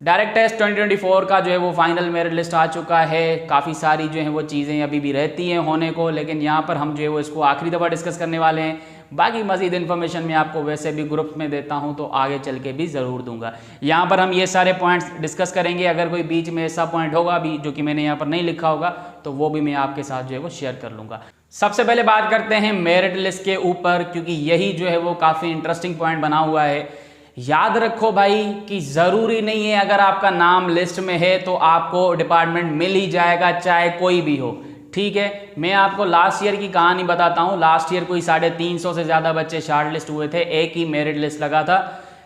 Direct test 2024 का जो है वो फाइनल मेरिट लिस्ट आ चुका है। काफ़ी सारी जो है वो चीज़ें अभी भी रहती हैं होने को, लेकिन यहाँ पर हम जो है वो इसको आखिरी दफ़ा डिस्कस करने वाले हैं। बाकी मज़ीद इन्फॉर्मेशन मैं आपको वैसे भी ग्रुप में देता हूँ तो आगे चल के भी ज़रूर दूंगा। यहाँ पर हम ये सारे पॉइंट्स डिस्कस करेंगे। अगर कोई बीच में ऐसा पॉइंट होगा भी जो कि मैंने यहाँ पर नहीं लिखा होगा तो वो भी मैं आपके साथ जो है वो शेयर कर लूँगा। सबसे पहले बात करते हैं मेरिट लिस्ट के ऊपर, क्योंकि यही जो है वो काफ़ी इंटरेस्टिंग पॉइंट बना हुआ है। याद रखो भाई कि ज़रूरी नहीं है अगर आपका नाम लिस्ट में है तो आपको डिपार्टमेंट मिल ही जाएगा, चाहे कोई भी हो। ठीक है, मैं आपको लास्ट ईयर की कहानी बताता हूँ। लास्ट ईयर कोई 350 से ज़्यादा बच्चे शार्ट लिस्ट हुए थे, एक ही मेरिट लिस्ट लगा था,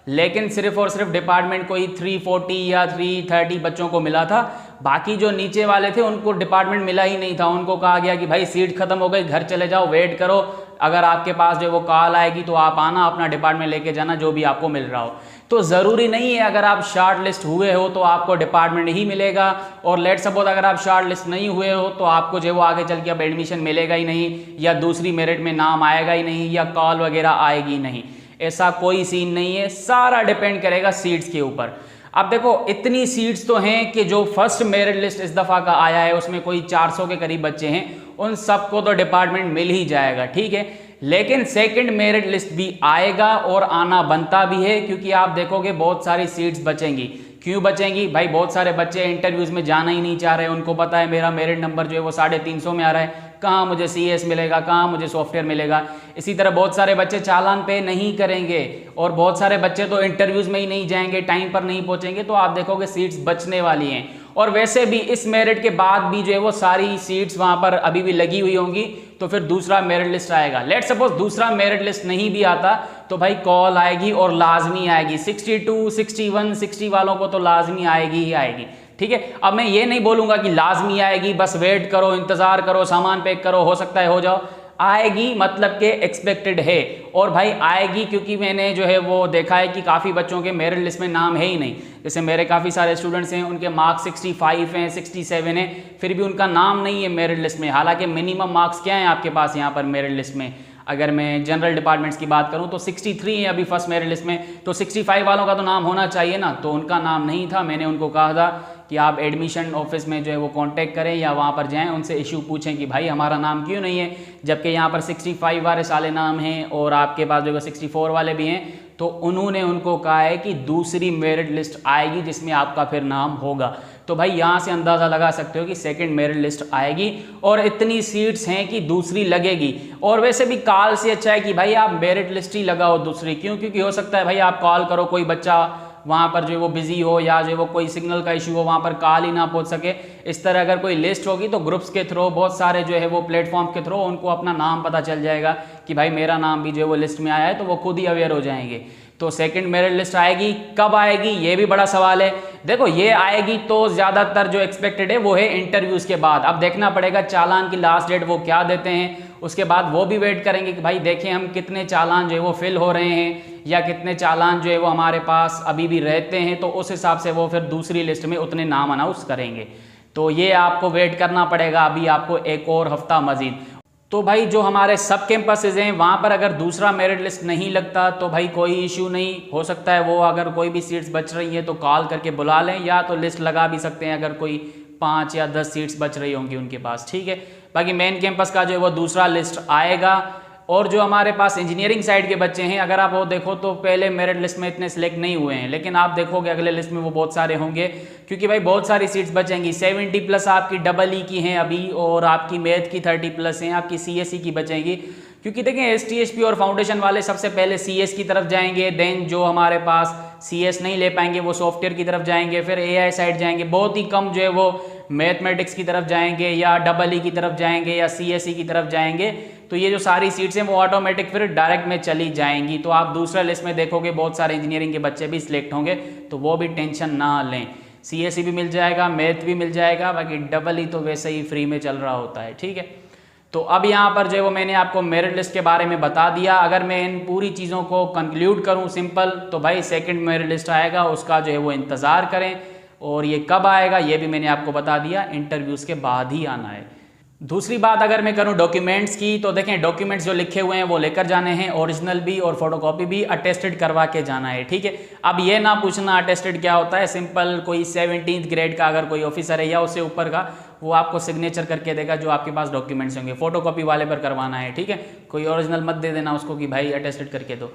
लेकिन सिर्फ और सिर्फ डिपार्टमेंट कोई 340 या 330 बच्चों को मिला था। बाकी जो नीचे वाले थे उनको डिपार्टमेंट मिला ही नहीं था। उनको कहा गया कि भाई सीट खत्म हो गई, घर चले जाओ, वेट करो, अगर आपके पास जो वो कॉल आएगी तो आप आना, अपना डिपार्टमेंट लेके जाना जो भी आपको मिल रहा हो। तो ज़रूरी नहीं है अगर आप शॉर्ट लिस्ट हुए हो तो आपको डिपार्टमेंट ही मिलेगा, और लेट सपोज अगर आप शॉर्ट लिस्ट नहीं हुए हो तो आपको जो वो आगे चल के अब एडमिशन मिलेगा ही नहीं, या दूसरी मेरिट में नाम आएगा ही नहीं, या कॉल वगैरह आएगी नहीं। ऐसा कोई सीन नहीं है, सारा डिपेंड करेगा सीट्स के ऊपर। अब देखो इतनी सीट्स तो हैं कि जो फर्स्ट मेरिट लिस्ट इस दफ़ा का आया है उसमें कोई 400 के करीब बच्चे हैं, उन सबको तो डिपार्टमेंट मिल ही जाएगा। ठीक है, लेकिन सेकंड मेरिट लिस्ट भी आएगा और आना बनता भी है, क्योंकि आप देखोगे बहुत सारी सीट्स बचेंगी। क्यों बचेंगी भाई? बहुत सारे बच्चे इंटरव्यूज़ में जाना ही नहीं चाह रहे, उनको पता है मेरा मेरिट नंबर जो है वो 350 में आ रहा है, कहाँ मुझे CS मिलेगा, कहाँ मुझे सॉफ्टवेयर मिलेगा। इसी तरह बहुत सारे बच्चे चालान पे नहीं करेंगे, और बहुत सारे बच्चे तो इंटरव्यूज़ में ही नहीं जाएंगे, टाइम पर नहीं पहुंचेंगे। तो आप देखोगे सीट्स बचने वाली हैं। और वैसे भी इस मेरिट के बाद भी जो है वो सारी सीट्स वहाँ पर अभी भी लगी हुई होंगी, तो फिर दूसरा मेरिट लिस्ट आएगा। लेट सपोज दूसरा मेरिट लिस्ट नहीं भी आता तो भाई कॉल आएगी, और लाजमी आएगी। 62, 61, 60 वालों को तो लाजमी आएगी ही आएगी। ठीक है, अब मैं ये नहीं बोलूँगा कि लाजमी आएगी, बस वेट करो, इंतज़ार करो, सामान पैक करो, हो सकता है हो जाओ। आएगी मतलब कि एक्सपेक्टेड है, और भाई आएगी क्योंकि मैंने जो है वो देखा है कि काफ़ी बच्चों के मेरिट लिस्ट में नाम है ही नहीं। जैसे मेरे काफ़ी सारे स्टूडेंट्स हैं, उनके मार्क्स 65 हैं, 67 हैं, फिर भी उनका नाम नहीं है मेरिट लिस्ट में। हालांकि मिनिमम मार्क्स क्या हैं आपके पास यहाँ पर मेरिट लिस्ट में? अगर मैं जनरल डिपार्टमेंट्स की बात करूं तो 63 है अभी फर्स्ट मेरिट लिस्ट में, तो 65 वालों का तो नाम होना चाहिए ना, तो उनका नाम नहीं था। मैंने उनको कहा था कि आप एडमिशन ऑफिस में जो है वो कांटेक्ट करें या वहाँ पर जाएं, उनसे इशू पूछें कि भाई हमारा नाम क्यों नहीं है, जबकि यहाँ पर 65 वाले साले नाम हैं और आपके पास जो है 64 वाले भी हैं। तो उन्होंने उनको कहा है कि दूसरी मेरिट लिस्ट आएगी जिसमें आपका फिर नाम होगा। तो भाई यहाँ से अंदाज़ा लगा सकते हो कि सेकंड मेरिट लिस्ट आएगी, और इतनी सीट्स हैं कि दूसरी लगेगी। और वैसे भी कॉल से अच्छा है कि भाई आप मेरिट लिस्ट ही लगाओ दूसरी। क्यों? क्योंकि हो सकता है भाई आप कॉल करो, कोई बच्चा वहाँ पर जो है वो बिजी हो, या जो है वो कोई सिग्नल का इशू हो, वहाँ पर कॉल ही ना पहुँच सके। इस तरह अगर कोई लिस्ट होगी तो ग्रुप्स के थ्रू, बहुत सारे जो है वो प्लेटफॉर्म के थ्रू उनको अपना नाम पता चल जाएगा कि भाई मेरा नाम भी जो है वो लिस्ट में आया है, तो वो खुद ही अवेयर हो जाएंगे। तो सेकंड मेरिट लिस्ट आएगी, कब आएगी ये भी बड़ा सवाल है। देखो ये आएगी तो ज़्यादातर जो एक्सपेक्टेड है वो है इंटरव्यूज़ के बाद। अब देखना पड़ेगा चालान की लास्ट डेट वो क्या देते हैं, उसके बाद वो भी वेट करेंगे कि भाई देखें हम कितने चालान जो है वो फिल हो रहे हैं, या कितने चालान जो है वो हमारे पास अभी भी रहते हैं, तो उस हिसाब से वो फिर दूसरी लिस्ट में उतने नाम अनाउंस करेंगे। तो ये आपको वेट करना पड़ेगा अभी आपको एक और हफ्ता मजीद। तो भाई जो हमारे सब कैंपसेज हैं वहाँ पर अगर दूसरा मेरिट लिस्ट नहीं लगता तो भाई कोई इशू नहीं, हो सकता है वो अगर कोई भी सीट्स बच रही हैं तो कॉल करके बुला लें, या तो लिस्ट लगा भी सकते हैं अगर कोई 5 या 10 सीट्स बच रही होंगी उनके पास। ठीक है, बाकी मेन कैंपस का जो है वो दूसरा लिस्ट आएगा। और जो हमारे पास इंजीनियरिंग साइड के बच्चे हैं, अगर आप वो देखो तो पहले मेरिट लिस्ट में इतने सिलेक्ट नहीं हुए हैं, लेकिन आप देखोगे अगले लिस्ट में वो बहुत सारे होंगे, क्योंकि भाई बहुत सारी सीट्स बचेंगी। 70+ आपकी EE की हैं अभी, और आपकी मैथ की 30+ हैं, आपकी CSE की बचेंगी। क्योंकि देखें STHP और फाउंडेशन वाले सबसे पहले CS की तरफ जाएंगे, देन जो हमारे पास CS नहीं ले पाएंगे वो सॉफ्टवेयर की तरफ जाएंगे, फिर AI साइड जाएंगे। बहुत ही कम जो है वो मैथमेटिक्स की तरफ जाएंगे, या EE की तरफ जाएंगे, या CSE की तरफ जाएंगे। तो ये जो सारी सीट्स हैं वो ऑटोमेटिक फिर डायरेक्ट में चली जाएंगी। तो आप दूसरा लिस्ट में देखोगे बहुत सारे इंजीनियरिंग के बच्चे भी सिलेक्ट होंगे, तो वो भी टेंशन ना लें। CSE भी मिल जाएगा, मैथ भी मिल जाएगा, बाकी EE तो वैसे ही फ्री में चल रहा होता है। ठीक है, तो अब यहाँ पर जो है वो मैंने आपको मेरिट लिस्ट के बारे में बता दिया। अगर मैं इन पूरी चीज़ों को कंक्लूड करूँ सिंपल, तो भाई सेकंड मेरिट लिस्ट आएगा, उसका जो है वो इंतज़ार करें। और ये कब आएगा ये भी मैंने आपको बता दिया, इंटरव्यूज़ के बाद ही आना है। दूसरी बात अगर मैं करूं डॉक्यूमेंट्स की, तो देखें डॉक्यूमेंट्स जो लिखे हुए हैं वो लेकर जाने हैं, ओरिजिनल भी और फोटोकॉपी भी अटेस्टेड करवा के जाना है, ठीक है। अब ये ना पूछना अटेस्टेड क्या होता है, सिंपल कोई 17th ग्रेड का अगर कोई ऑफिसर है या उससे ऊपर का, वो आपको सिग्नेचर करके देगा जो आपके पास डॉक्यूमेंट्स होंगे, फोटोकॉपी वाले पर करवाना है, ठीक है। कोई ओरिजिनल मत दे देना उसको कि भाई अटेस्टेड करके दो,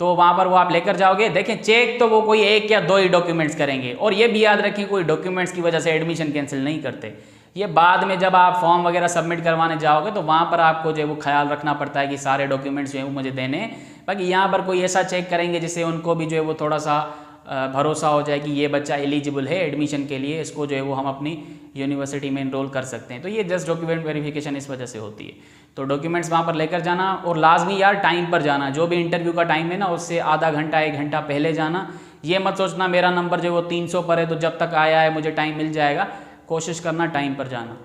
तो वहाँ पर वो आप लेकर जाओगे। देखें चेक तो वो कोई 1 या 2 ही डॉक्यूमेंट्स करेंगे, और ये भी याद रखें कोई डॉक्यूमेंट्स की वजह से एडमिशन कैंसिल नहीं करते। ये बाद में जब आप फॉर्म वगैरह सबमिट करवाने जाओगे तो वहाँ पर आपको जो है वो ख्याल रखना पड़ता है कि सारे डॉक्यूमेंट्स जो है वो मुझे देने हैं। बाकी यहाँ पर कोई ऐसा चेक करेंगे जिससे उनको भी जो है वो थोड़ा सा भरोसा हो जाए कि ये बच्चा एलिजिबल है एडमिशन के लिए, इसको जो है वो हम अपनी यूनिवर्सिटी में इनरोल कर सकते हैं। तो ये जस्ट डॉक्यूमेंट वेरिफिकेशन इस वजह से होती है। तो डॉक्यूमेंट्स वहाँ पर लेकर जाना, और लाजमी यार टाइम पर जाना, जो भी इंटरव्यू का टाइम है ना उससे आधा घंटा 1 घंटा पहले जाना। ये मत सोचना मेरा नंबर जो है वो 300 पर है तो जब तक आया है मुझे टाइम मिल जाएगा, कोशिश करना टाइम पर जाना।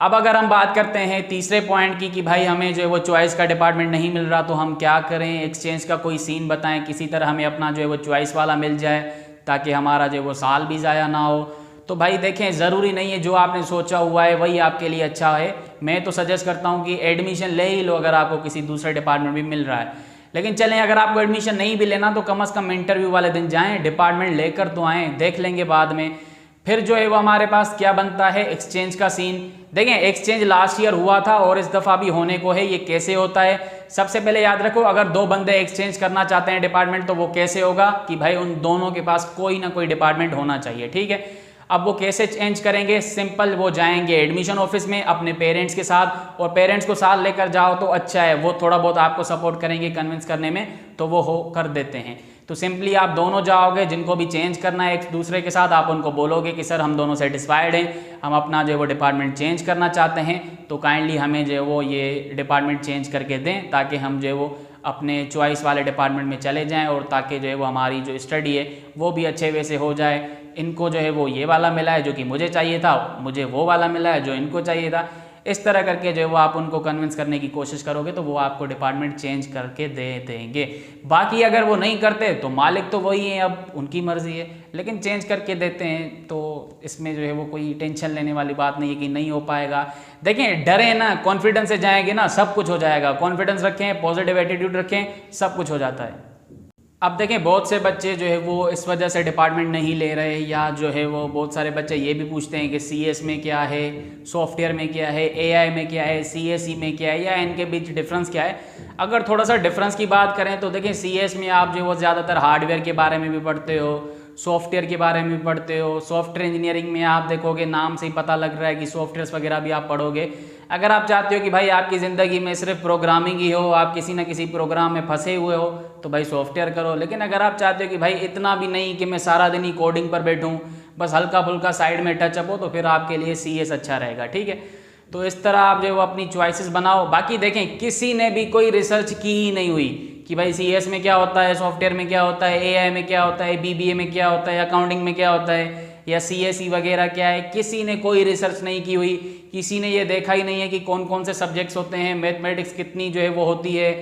अब अगर हम बात करते हैं तीसरे पॉइंट की कि भाई हमें जो है वो चॉइस का डिपार्टमेंट नहीं मिल रहा तो हम क्या करें, एक्सचेंज का कोई सीन बताएं, किसी तरह हमें अपना जो है वो चॉइस वाला मिल जाए ताकि हमारा जो है वो साल भी ज़ाया ना हो। तो भाई देखें ज़रूरी नहीं है जो आपने सोचा हुआ है वही आपके लिए अच्छा है। मैं तो सजेस्ट करता हूँ कि एडमिशन ले ही लो अगर आपको किसी दूसरे डिपार्टमेंट भी मिल रहा है। लेकिन चलें अगर आपको एडमिशन नहीं भी लेना तो कम से कम इंटरव्यू वाले दिन जाएँ, डिपार्टमेंट लेकर तो आएँ, देख लेंगे बाद में। फिर जो है वो हमारे पास क्या बनता है, एक्सचेंज का सीन। देखें एक्सचेंज लास्ट ईयर हुआ था और इस दफ़ा भी होने को है। ये कैसे होता है, सबसे पहले याद रखो अगर 2 बंदे एक्सचेंज करना चाहते हैं डिपार्टमेंट तो वो कैसे होगा कि भाई उन दोनों के पास कोई ना कोई डिपार्टमेंट होना चाहिए, ठीक है। अब वो कैसे चेंज करेंगे, सिंपल वो जाएंगे एडमिशन ऑफिस में अपने पेरेंट्स के साथ, और पेरेंट्स को साथ लेकर जाओ तो अच्छा है, वो थोड़ा बहुत आपको सपोर्ट करेंगे कन्विंस करने में, तो वो हो कर देते हैं। तो सिंपली आप दोनों जाओगे, जिनको भी चेंज करना है एक दूसरे के साथ, आप उनको बोलोगे कि सर हम दोनों सेटिस्फाइड हैं, हम अपना जो है वो डिपार्टमेंट चेंज करना चाहते हैं, तो काइंडली हमें जो है वो ये डिपार्टमेंट चेंज करके दें ताकि हम जो है वो अपने चॉइस वाले डिपार्टमेंट में चले जाएं, और ताकि जो है वो हमारी जो स्टडी है वो भी अच्छे वे से हो जाए। इनको जो है वो ये वाला मिला है जो कि मुझे चाहिए था, मुझे वो वाला मिला है जो इनको चाहिए था। इस तरह करके जो है वो आप उनको कन्विंस करने की कोशिश करोगे तो वो आपको डिपार्टमेंट चेंज करके दे देंगे। बाकी अगर वो नहीं करते तो मालिक तो वही है, अब उनकी मर्जी है, लेकिन चेंज करके देते हैं तो इसमें जो है वो कोई टेंशन लेने वाली बात नहीं है कि नहीं हो पाएगा। देखें डरे ना, कॉन्फिडेंस से जाएंगे ना सब कुछ हो जाएगा। कॉन्फिडेंस रखें, पॉजिटिव एटीट्यूड रखें, सब कुछ हो जाता है। अब देखें बहुत से बच्चे जो है वो इस वजह से डिपार्टमेंट नहीं ले रहे, या जो है वो बहुत सारे बच्चे ये भी पूछते हैं कि CS में क्या है, सॉफ्टवेयर में क्या है, AI में क्या है, CSE में क्या है, या इनके बीच डिफरेंस क्या है। अगर थोड़ा सा डिफरेंस की बात करें तो देखें CS में आप जो है वो ज़्यादातर हार्डवेयर के बारे में भी पढ़ते हो, सॉफ्टवेयर के बारे में भी पढ़ते हो। सॉफ्टवेयर इंजीनियरिंग में आप देखोगे नाम से ही पता लग रहा है कि सॉफ्टवेयर्स वगैरह भी आप पढ़ोगे। अगर आप चाहते हो कि भाई आपकी ज़िंदगी में सिर्फ प्रोग्रामिंग ही हो, आप किसी ना किसी प्रोग्राम में फंसे हुए हो, तो भाई सॉफ्टवेयर करो। लेकिन अगर आप चाहते हो कि भाई इतना भी नहीं कि मैं सारा दिन ही कोडिंग पर बैठूं, बस हल्का फुल्का साइड में टचअप हो, तो फिर आपके लिए CS अच्छा रहेगा, ठीक है। तो इस तरह आप जो वो अपनी चॉइसेस बनाओ। बाकी देखें किसी ने भी कोई रिसर्च की ही नहीं हुई कि भाई CS में क्या होता है, सॉफ्टवेयर में क्या होता है, AI में क्या होता है, BBA में क्या होता है, अकाउंटिंग में क्या होता है, या CSE वगैरह क्या है। किसी ने कोई रिसर्च नहीं की हुई, किसी ने ये देखा ही नहीं है कि कौन कौन से सब्जेक्ट्स होते हैं, मैथमेटिक्स कितनी जो है वो होती है,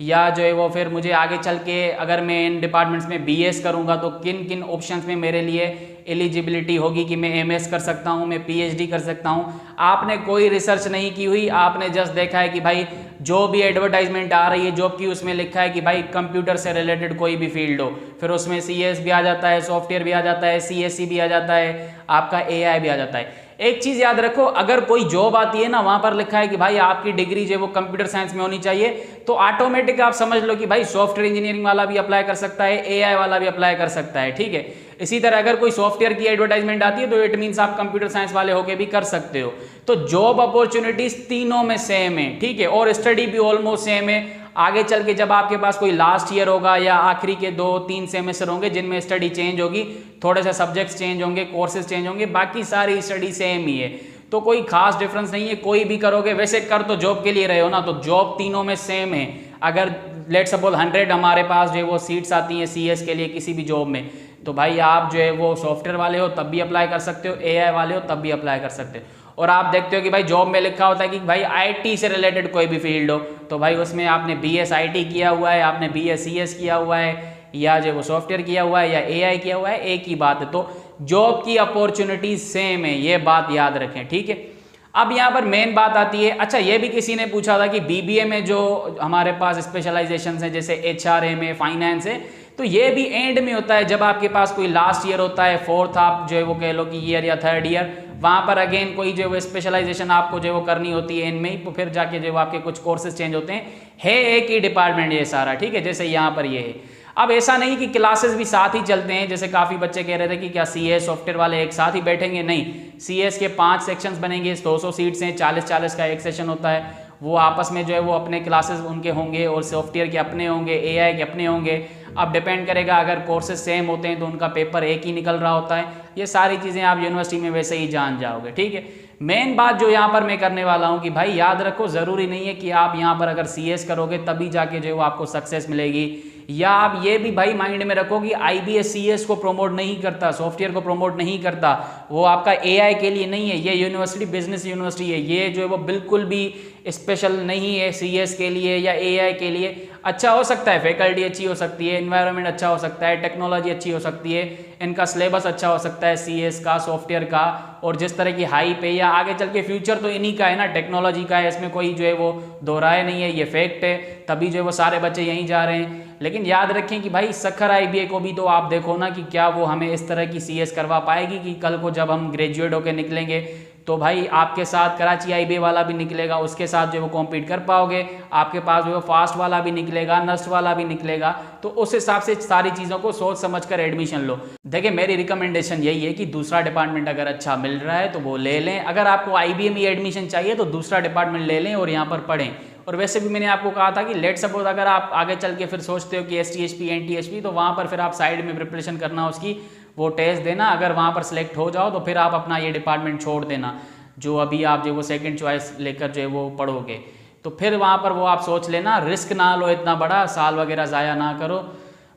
या जो है वो फिर मुझे आगे चल के अगर मैं इन डिपार्टमेंट्स में BS करूँगा तो किन किन ऑप्शंस में मेरे लिए एलिजिबिलिटी होगी कि मैं MS कर सकता हूँ, मैं PhD कर सकता हूँ। आपने कोई रिसर्च नहीं की हुई, आपने जस्ट देखा है कि भाई जो भी एडवर्टाइजमेंट आ रही है जॉब की उसमें लिखा है कि भाई कंप्यूटर से रिलेटेड कोई भी फील्ड हो, फिर उसमें CS भी आ जाता है, सॉफ्टवेयर भी आ जाता है, CSE भी आ जाता है, आपका AI भी आ जाता है। एक चीज़ याद रखो, अगर कोई जॉब आती है ना वहाँ पर लिखा है कि भाई आपकी डिग्री जो है वो कंप्यूटर साइंस में होनी चाहिए, तो ऑटोमेटिक आप समझ लो कि भाई सॉफ्टवेयर इंजीनियरिंग वाला भी अप्लाई कर सकता है, AI वाला भी अप्लाई कर सकता है, ठीक है। इसी तरह अगर कोई सॉफ्टवेयर की एडवर्टाइजमेंट आती है तो इट मीन्स आप कंप्यूटर साइंस वाले होके भी कर सकते हो। तो जॉब अपॉर्चुनिटीज तीनों में सेम है, ठीक है, और स्टडी भी ऑलमोस्ट सेम है। आगे चल के जब आपके पास कोई लास्ट ईयर होगा या आखिरी के 2-3 सेमेस्टर होंगे जिनमें स्टडी चेंज होगी, थोड़े से सब्जेक्ट्स चेंज होंगे, कोर्सेज चेंज होंगे, बाकी सारी स्टडी सेम ही है। तो कोई खास डिफरेंस नहीं है, कोई भी करोगे। वैसे कर तो जॉब के लिए रहे हो ना, तो जॉब तीनों में सेम है। अगर लेट सपोज 100 हमारे पास जो है वो सीट्स आती हैं CS के लिए किसी भी जॉब में, तो भाई आप जो है वो सॉफ्टवेयर वाले हो तब भी अप्लाई कर सकते हो, AI वाले हो तब भी अप्लाई कर सकते हो। और आप देखते हो कि भाई जॉब में लिखा होता है कि भाई IT से रिलेटेड कोई भी फील्ड हो, तो भाई उसमें आपने BS IT किया हुआ है, आपने BS CS किया हुआ है, या जो वो सॉफ्टवेयर किया हुआ है, या AI किया हुआ है, एक ही बात है। तो जॉब की अपॉर्चुनिटी सेम है, ये बात याद रखें, ठीक है। अब यहाँ पर मेन बात आती है, अच्छा ये भी किसी ने पूछा था कि बीबीए में जो हमारे पास स्पेशलाइजेशन है जैसे एचआरए में, फाइनेंस है, तो ये भी एंड में होता है जब आपके पास कोई लास्ट ईयर होता है, फोर्थ आप जो है वो कह लो कि ईयर या थर्ड ईयर, वहाँ पर अगेन कोई जो है वो स्पेशलाइजेशन आपको जो है वो करनी होती है एंड में ही, तो फिर जाके जो है वो आपके कुछ कोर्सेज चेंज होते हैं, है एक ही डिपार्टमेंट ये सारा, ठीक है, जैसे यहाँ पर ये है। अब ऐसा नहीं कि क्लासेस भी साथ ही चलते हैं, जैसे काफ़ी बच्चे कह रहे थे कि क्या सीएस सॉफ्टवेयर वाले एक साथ ही बैठेंगे, नहीं, सीएस के 5 सेक्शंस बनेंगे, 200 सीट्स हैं, 40-40 का एक सेशन होता है, वो आपस में जो है वो अपने क्लासेस उनके होंगे और सॉफ्टवेयर के अपने होंगे, एआई के अपने होंगे। अब डिपेंड करेगा, अगर कोर्सेज सेम होते हैं तो उनका पेपर एक ही निकल रहा होता है। ये सारी चीज़ें आप यूनिवर्सिटी में वैसे ही जान जाओगे, ठीक है। मेन बात जो यहाँ पर मैं करने वाला हूँ कि भाई याद रखो, ज़रूरी नहीं है कि आप यहाँ पर अगर सीएस करोगे तभी जाके जो है वो आपको सक्सेस मिलेगी, या आप ये भी भाई माइंड में रखो कि आईबीएस सीएस को प्रमोट नहीं करता, सॉफ्टवेयर को प्रमोट नहीं करता, वो आपका एआई के लिए नहीं है, ये यूनिवर्सिटी बिजनेस यूनिवर्सिटी है, ये जो है वो बिल्कुल भी स्पेशल नहीं है सीएस के लिए या एआई के लिए। अच्छा हो सकता है, फैकल्टी अच्छी हो सकती है, एनवायरनमेंट अच्छा हो सकता है, टेक्नोलॉजी अच्छी हो सकती है, इनका सिलेबस अच्छा हो सकता है सीएस का, सॉफ्टवेयर का, और जिस तरह की हाइप है या आगे चल के फ्यूचर तो इन्हीं का है ना, टेक्नोलॉजी का है, इसमें कोई जो है वो दोहराए नहीं है, ये फैक्ट है, तभी जो है वो सारे बच्चे यहीं जा रहे हैं। लेकिन याद रखें कि भाई सखर आईबीए को भी तो आप देखो ना कि क्या वो हमें इस तरह की सीएस करवा पाएगी कि कल को जब हम ग्रेजुएट होकर निकलेंगे तो भाई आपके साथ कराची आईबीए वाला भी निकलेगा, उसके साथ जो वो कॉम्पीट कर पाओगे, आपके पास जो फास्ट वाला भी निकलेगा, नस्ट वाला भी निकलेगा, तो उस हिसाब से सारी चीज़ों को सोच समझ कर एडमिशन लो। देखिए मेरी रिकमेंडेशन यही है कि दूसरा डिपार्टमेंट अगर अच्छा मिल रहा है तो वो ले लें, अगर आपको आईबीए में एडमिशन चाहिए तो दूसरा डिपार्टमेंट ले लें और यहाँ पर पढ़ें। और वैसे भी मैंने आपको कहा था कि लेट सपोज अगर आप आगे चल के फिर सोचते हो कि एसटीएचपी एनटीएचपी, तो वहाँ पर फिर आप साइड में प्रिपरेशन करना उसकी, वो टेस्ट देना, अगर वहाँ पर सिलेक्ट हो जाओ तो फिर आप अपना ये डिपार्टमेंट छोड़ देना जो अभी आप जो वो सेकंड चॉइस लेकर जो है वो पढ़ोगे, तो फिर वहाँ पर वो आप सोच लेना, रिस्क ना लो इतना बड़ा, साल वगैरह ज़ाया ना करो।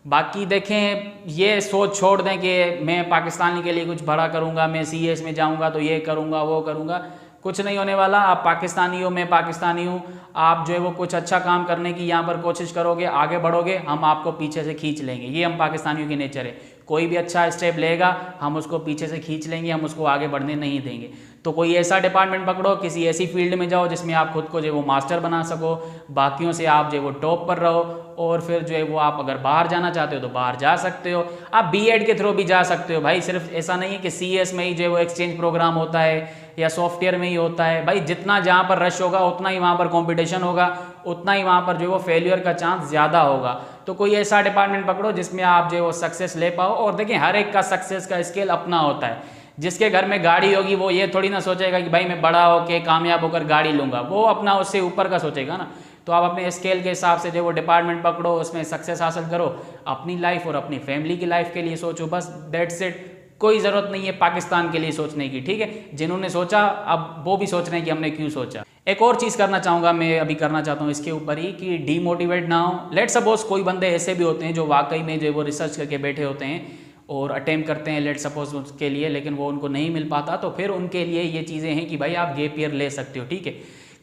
बाकी देखें, ये सोच छोड़ दें कि मैं पाकिस्तानी के लिए कुछ बड़ा करूँगा, मैं सीएस में जाऊँगा तो ये करूँगा वो करूँगा, कुछ नहीं होने वाला। आप पाकिस्तानी हो, मैं पाकिस्तानी हूँ, आप जो है वो कुछ अच्छा काम करने की यहाँ पर कोशिश करोगे, आगे बढ़ोगे, हम आपको पीछे से खींच लेंगे, ये हम पाकिस्तानियों की नेचर है। कोई भी अच्छा स्टेप लेगा हम उसको पीछे से खींच लेंगे, हम उसको आगे बढ़ने नहीं देंगे। तो कोई ऐसा डिपार्टमेंट पकड़ो, किसी ऐसी फील्ड में जाओ जिसमें आप खुद को जो वो मास्टर बना सको, बाकियों से आप जो वो टॉप पर रहो, और फिर जो है वो आप अगर बाहर जाना चाहते हो तो बाहर जा सकते हो, आप बीएड के थ्रू भी जा सकते हो भाई। सिर्फ ऐसा नहीं है कि सीएस में ही जो है वो एक्सचेंज प्रोग्राम होता है या सॉफ्टवेयर में ही होता है भाई, जितना जहाँ पर रश होगा उतना ही वहाँ पर कंपटीशन होगा, उतना ही वहाँ पर जो है वो फेलियर का चांस ज़्यादा होगा। तो कोई ऐसा डिपार्टमेंट पकड़ो जिसमें आप जो है वो सक्सेस ले पाओ। और देखिए हर एक का सक्सेस का स्केल अपना होता है, जिसके घर में गाड़ी होगी वो ये थोड़ी ना सोचेगा कि भाई मैं बड़ा होके कामयाब होकर गाड़ी लूँगा, वो अपना उससे ऊपर का सोचेगा ना। तो आप अपने स्केल के हिसाब से जो वो डिपार्टमेंट पकड़ो, उसमें सक्सेस हासिल करो, अपनी लाइफ और अपनी फैमिली की लाइफ के लिए सोचो, बस दैट्स इट। कोई ज़रूरत नहीं है पाकिस्तान के लिए सोचने की, ठीक है। जिन्होंने सोचा अब वो भी सोच रहे हैं कि हमने क्यों सोचा। एक और चीज़ करना चाहूँगा, मैं अभी करना चाहता हूँ इसके ऊपर ही, कि डीमोटिवेट ना हो। लेट सपोज कोई बंदे ऐसे भी होते हैं जो वाकई में जो वो रिसर्च करके बैठे होते हैं और अटेम्प्ट करते हैं लेट सपोज उसके लिए, लेकिन वो उनको नहीं मिल पाता, तो फिर उनके लिए ये चीज़ें हैं कि भाई आप गैप ईयर ले सकते हो, ठीक है।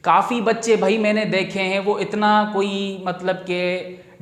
काफ़ी बच्चे भाई मैंने देखे हैं वो इतना कोई मतलब के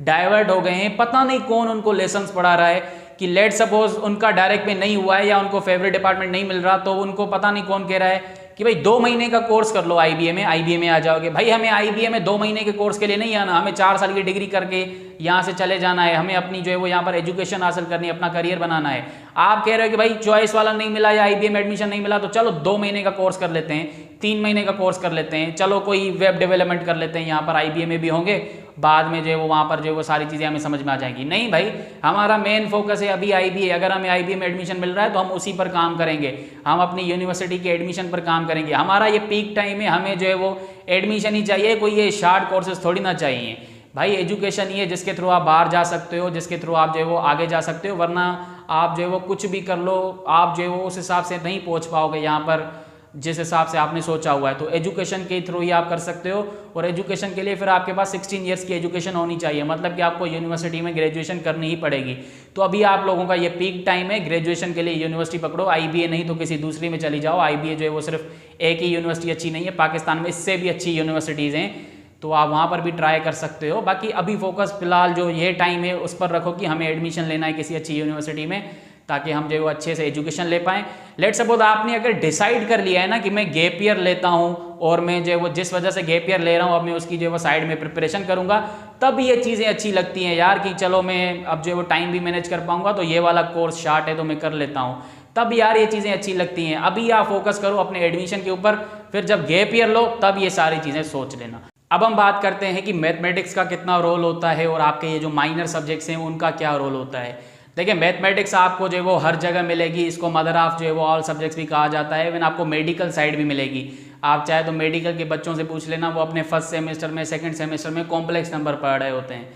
डाइवर्ट हो गए हैं, पता नहीं कौन उनको लेसन्स पढ़ा रहा है कि लेट सपोज उनका डायरेक्ट में नहीं हुआ है या उनको फेवरेट डिपार्टमेंट नहीं मिल रहा, तो उनको पता नहीं कौन कह रहा है कि भाई 2 महीने का कोर्स कर लो आईबीए में आ जाओगे। भाई हमें आईबीए में 2 महीने के कोर्स के लिए नहीं आना, हमें 4 साल की डिग्री करके यहाँ से चले जाना है, हमें अपनी जो है वो यहाँ पर एजुकेशन हासिल करनी है, अपना करियर बनाना है। आप कह रहे हो कि भाई चॉइस वाला नहीं मिला या आईबीए में एडमिशन नहीं मिला, तो चलो 2 महीने का कोर्स कर लेते हैं, 3 महीने का कोर्स कर लेते हैं, चलो कोई वेब डेवलपमेंट कर लेते हैं, यहाँ पर आईबीए में भी होंगे, बाद में जो है वो वहाँ पर जो है वो सारी चीज़ें हमें समझ में आ जाएंगी। नहीं भाई, हमारा मेन फोकस है अभी आईबीए। अगर हमें आईबीए में एडमिशन मिल रहा है तो हम उसी पर काम करेंगे, हम अपनी यूनिवर्सिटी के एडमिशन पर काम करेंगे। हमारा ये पीक टाइम है, हमें जो है वो एडमिशन ही चाहिए, कोई ये शार्ट कोर्सेज थोड़ी ना चाहिए भाई। एजुकेशन ही है जिसके थ्रू आप बाहर जा सकते हो, जिसके थ्रू आप जो है वो आगे जा सकते हो, वरना आप जो है वो कुछ भी कर लो, आप जो है वो उस हिसाब से नहीं पहुँच पाओगे यहाँ पर जिस हिसाब से आपने सोचा हुआ है। तो एजुकेशन के थ्रू ही आप कर सकते हो, और एजुकेशन के लिए फिर आपके पास 16 ईयर्स की एजुकेशन होनी चाहिए, मतलब कि आपको यूनिवर्सिटी में ग्रेजुएशन करनी ही पड़ेगी। तो अभी आप लोगों का ये पीक टाइम है, ग्रेजुएशन के लिए यूनिवर्सिटी पकड़ो, आईबीए नहीं तो किसी दूसरी में चली जाओ। आईबीए जो है वो सिर्फ एक ही यूनिवर्सिटी अच्छी नहीं है, पाकिस्तान में इससे भी अच्छी यूनिवर्सिटीज़ हैं, तो आप वहाँ पर भी ट्राई कर सकते हो। बाकी अभी फोकस फिलहाल जो ये टाइम है उस पर रखो कि हमें एडमिशन लेना है किसी अच्छी यूनिवर्सिटी में, ताकि हम जो है वो अच्छे से एजुकेशन ले पाएँ। लेट सपोज आपने अगर डिसाइड कर लिया है ना कि मैं गैप ईयर लेता हूँ और मैं जो है वो जिस वजह से गैप ईयर ले रहा हूँ अब मैं उसकी जो है वो साइड में प्रिपरेशन करूँगा, तब ये चीज़ें अच्छी लगती हैं यार कि चलो मैं अब जो है वो टाइम भी मैनेज कर पाऊँगा, तो ये वाला कोर्स शार्ट है तो मैं कर लेता हूँ, तब यार ये चीज़ें अच्छी लगती हैं। अभी आप फोकस करो अपने एडमिशन के ऊपर, फिर जब गैप ईयर लो तब ये सारी चीज़ें सोच लेना। अब हम बात करते हैं कि मैथमेटिक्स का कितना रोल होता है और आपके ये जो माइनर सब्जेक्ट्स हैं उनका क्या रोल होता है। देखिए मैथमेटिक्स आपको जो है वो हर जगह मिलेगी, इसको मदर ऑफ जो है वो ऑल सब्जेक्ट्स भी कहा जाता है। इवन आपको मेडिकल साइड भी मिलेगी, आप चाहे तो मेडिकल के बच्चों से पूछ लेना, वो अपने फर्स्ट सेमेस्टर में सेकंड सेमेस्टर में कॉम्प्लेक्स नंबर पढ़ रहे होते हैं।